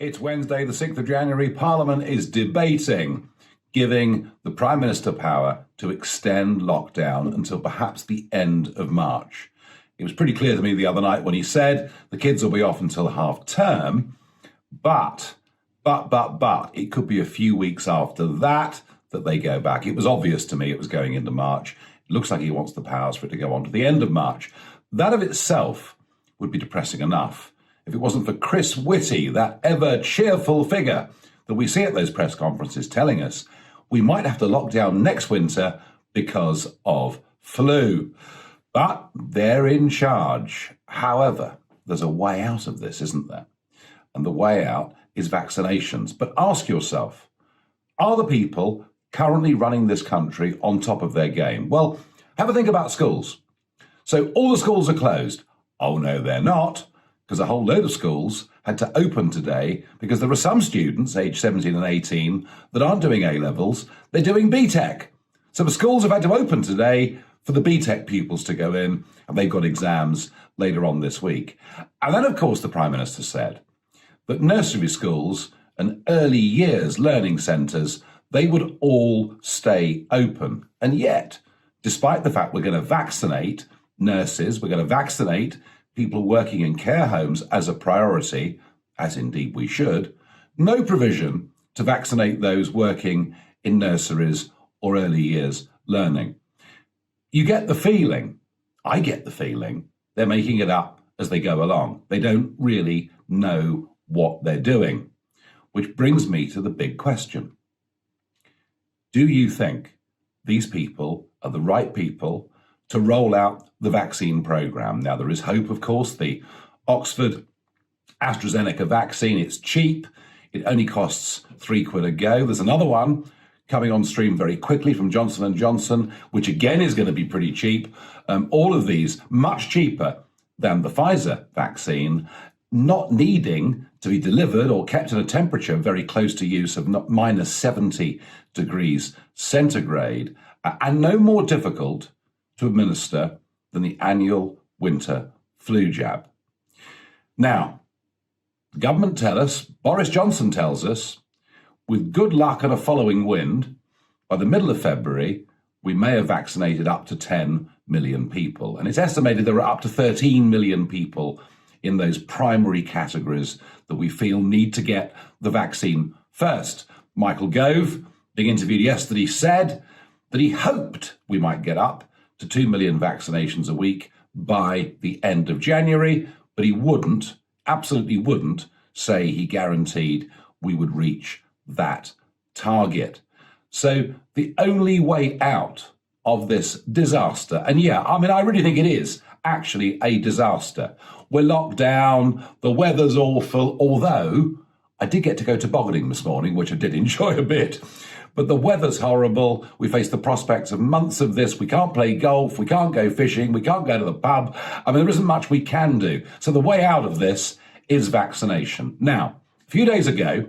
It's Wednesday, the 6th of January. Parliament is debating giving the Prime Minister power to extend lockdown until perhaps the end of March. It was pretty clear to me the other night when he said the kids will be off until half term, but it could be a few weeks after that they go back. It was obvious to me it was going into March. It looks like he wants the powers for it to go on to the end of March. That of itself would be depressing enough if it wasn't for Chris Whitty, that ever cheerful figure that we see at those press conferences telling us we might have to lock down next winter because of flu. But they're in charge. However, there's a way out of this, isn't there? And the way out is vaccinations. But ask yourself, are the people currently running this country on top of their game? Well, have a think about schools. So all the schools are closed. Oh, no, they're not, because a whole load of schools had to open today because there are some students, aged 17 and 18, that aren't doing A-levels, they're doing BTEC. So the schools have had to open today for the BTEC pupils to go in, and they've got exams later on this week. And then, of course, the Prime Minister said that nursery schools and early years learning centres, they would all stay open. And yet, despite the fact we're going to vaccinate nurses, we're going to vaccinate people working in care homes as a priority, as indeed we should, no provision to vaccinate those working in nurseries or early years learning. You get the feeling, I get the feeling, they're making it up as they go along. They don't really know what they're doing, which brings me to the big question. Do you think these people are the right people to roll out the vaccine programme? Now, there is hope, of course. The Oxford AstraZeneca vaccine, it's cheap. It only costs £3 a go. There's another one coming on stream very quickly from Johnson & Johnson, which again is going to be pretty cheap. All of these much cheaper than the Pfizer vaccine, not needing to be delivered or kept at a temperature very close to use of minus 70 degrees centigrade, and no more difficult to administer than the annual winter flu jab. Now, the government tell us, Boris Johnson tells us, with good luck and a following wind, by the middle of February, we may have vaccinated up to 10 million people. And it's estimated there are up to 13 million people in those primary categories that we feel need to get the vaccine first. Michael Gove, being interviewed yesterday, said that he hoped we might get up to 2 million vaccinations a week by the end of January, but he wouldn't, absolutely wouldn't, say he guaranteed we would reach that target. So the only way out of this disaster, and yeah, I mean, I really think it is actually a disaster. We're locked down, the weather's awful, although I did get to go tobogganing this morning, which I did enjoy a bit. But the weather's horrible. We face the prospects of months of this. We can't play golf. We can't go fishing. We can't go to the pub. I mean, there isn't much we can do. So the way out of this is vaccination. Now, a few days ago,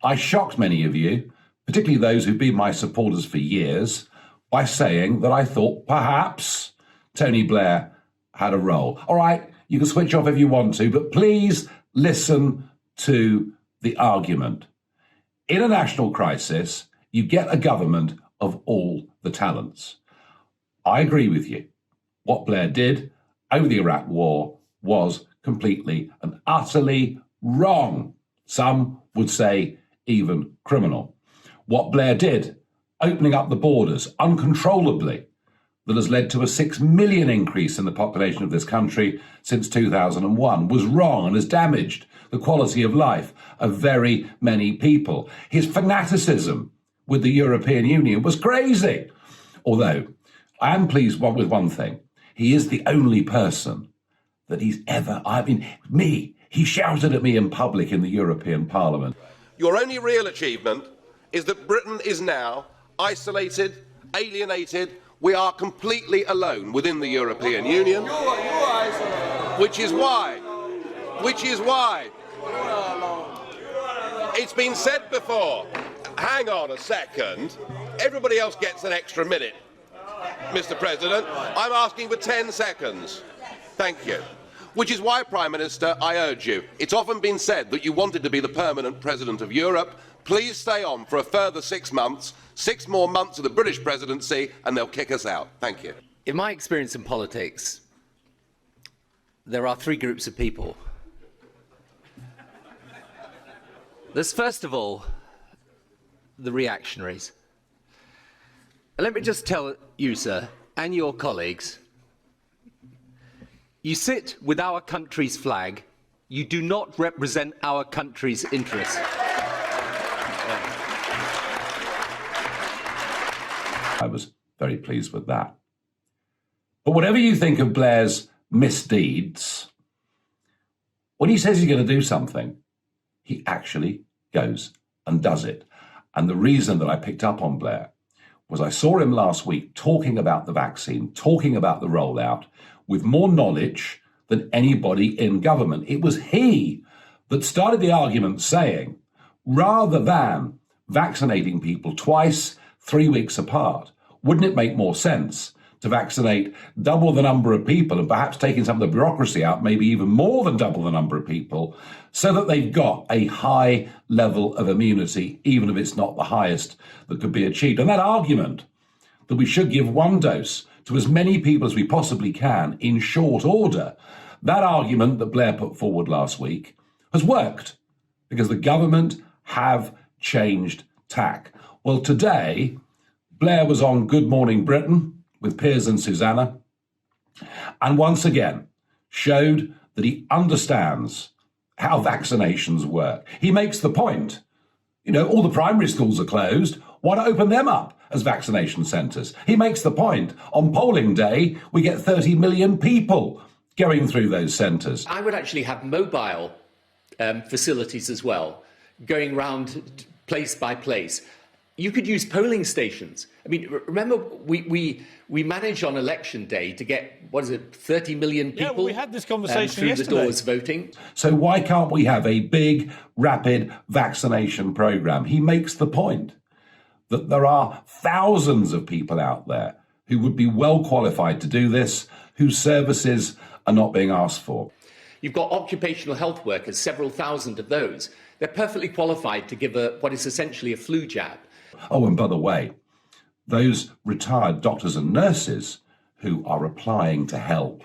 I shocked many of you, particularly those who've been my supporters for years, by saying that I thought perhaps Tony Blair had a role. All right, you can switch off if you want to, but please listen to the argument. In a national crisis, you get a government of all the talents. I agree with you. What Blair did over the Iraq War was completely and utterly wrong. Some would say even criminal. What Blair did, opening up the borders uncontrollably, that has led to a 6 million increase in the population of this country since 2001, was wrong and has damaged the quality of life of very many people. His fanaticism with the European Union was crazy. Although, I am pleased with one thing. He is the only person that he's ever, he shouted at me in public in the European Parliament. Your only real achievement is that Britain is now isolated, alienated. We are completely alone within the European Union. Which is why it's been said before. Hang on a second. Everybody else gets an extra minute, Mr. President. I'm asking for 10 seconds. Thank you. Which is why, Prime Minister, I urge you. It's often been said that you wanted to be the permanent President of Europe. Please stay on for a further 6 months, 6 more months of the British presidency, and they'll kick us out. Thank you. In my experience in politics, there are 3 groups of people. There's, first of all, the reactionaries. And let me just tell you, sir, and your colleagues, you sit with our country's flag, you do not represent our country's interests. I was very pleased with that. But whatever you think of Blair's misdeeds, when he says he's going to do something, he actually goes and does it. And the reason that I picked up on Blair was I saw him last week talking about the vaccine, talking about the rollout, with more knowledge than anybody in government. It was he that started the argument saying, rather than vaccinating people twice, 3 weeks apart, wouldn't it make more sense to vaccinate double the number of people and perhaps taking some of the bureaucracy out, maybe even more than double the number of people, so that they've got a high level of immunity, even if it's not the highest that could be achieved? And that argument that we should give 1 dose to as many people as we possibly can in short order, that argument that Blair put forward last week has worked because the government have changed tack. Well, today, Blair was on Good Morning Britain with Piers and Susanna, and once again showed that he understands how vaccinations work. He makes the point, all the primary schools are closed. Why not open them up as vaccination centres? He makes the point, on polling day, we get 30 million people going through those centres. I would actually have mobile facilities as well, going round place by place. You could use polling stations. I mean, remember, we managed on election day to get, 30 million people? Yeah, well, we had this conversation through yesterday. the doors voting. So why can't we have a big, rapid vaccination programme? He makes the point that there are thousands of people out there who would be well qualified to do this, whose services are not being asked for. You've got occupational health workers, several thousand of those. They're perfectly qualified to give what is essentially a flu jab. Oh, and by the way, those retired doctors and nurses who are applying to help,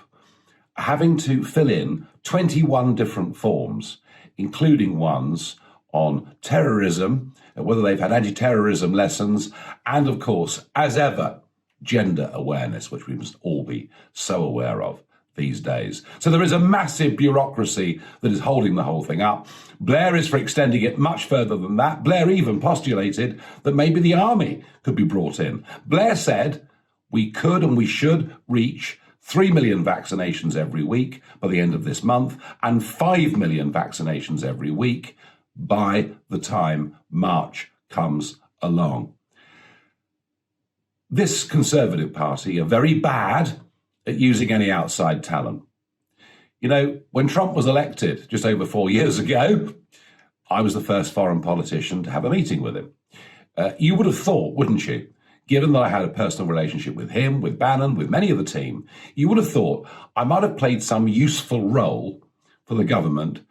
having to fill in 21 different forms, including ones on terrorism, whether they've had anti-terrorism lessons, and of course, as ever, gender awareness, which we must all be so aware of these days. So there is a massive bureaucracy that is holding the whole thing up. Blair is for extending it much further than that. Blair even postulated that maybe the army could be brought in. Blair said we could and we should reach 3 million vaccinations every week by the end of this month and 5 million vaccinations every week by the time March comes along. This Conservative Party are very bad at using any outside talent. When Trump was elected just over 4 years ago, I was the first foreign politician to have a meeting with him. You would have thought, wouldn't you, given that I had a personal relationship with him, with Bannon, with many of the team, you would have thought I might have played some useful role for the government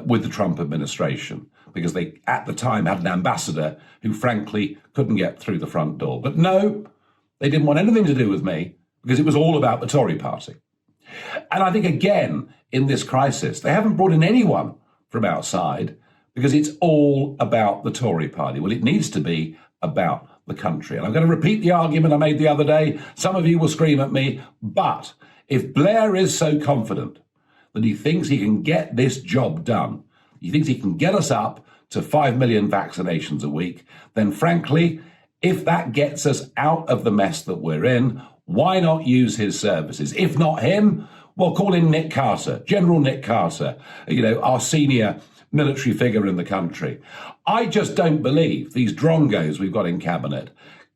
with the Trump administration, because they, at the time, had an ambassador who, frankly, couldn't get through the front door. But no, they didn't want anything to do with me, because it was all about the Tory party. And I think, again, in this crisis, they haven't brought in anyone from outside because it's all about the Tory party. Well, it needs to be about the country. And I'm going to repeat the argument I made the other day. Some of you will scream at me, but if Blair is so confident that he thinks he can get this job done, he thinks he can get us up to 5 million vaccinations a week, then frankly, if that gets us out of the mess that we're in, why not use his services? If not him, well, call in Nick Carter, General Nick Carter, our senior military figure in the country. I just don't believe these drongos we've got in cabinet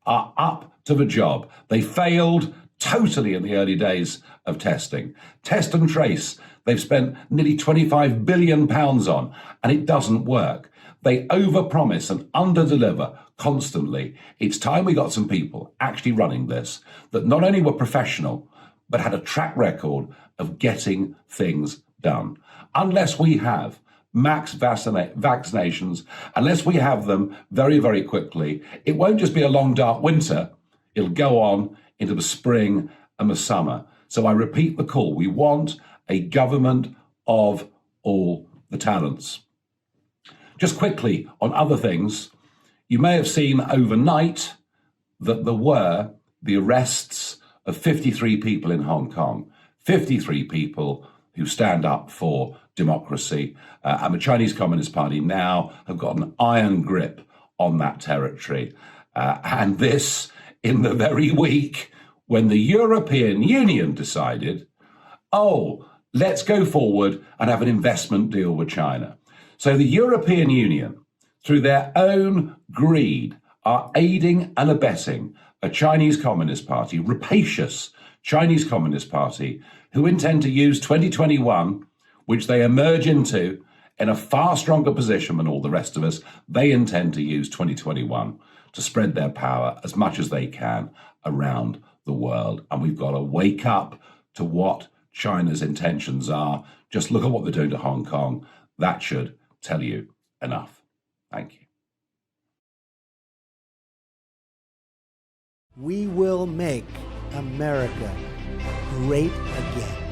are up to the job. They failed totally in the early days of testing. Test and trace, they've spent nearly £25 billion on, and it doesn't work. They overpromise and underdeliver constantly. It's time we got some people actually running this that not only were professional, but had a track record of getting things done. Unless we have max vaccinations, unless we have them very, very quickly, it won't just be a long, dark winter. It'll go on into the spring and the summer. So I repeat the call. We want a government of all the talents. Just quickly on other things, you may have seen overnight that there were the arrests of 53 people in Hong Kong, 53 people who stand up for democracy. And the Chinese Communist Party now have got an iron grip on that territory. And this in the very week when the European Union decided, oh, let's go forward and have an investment deal with China. So the European Union, through their own greed, are aiding and abetting a Chinese Communist Party, rapacious Chinese Communist Party, who intend to use 2021, which they emerge into in a far stronger position than all the rest of us. They intend to use 2021 to spread their power as much as they can around the world. And we've got to wake up to what China's intentions are. Just look at what they're doing to Hong Kong. That should tell you enough. Thank you. We will make America great again.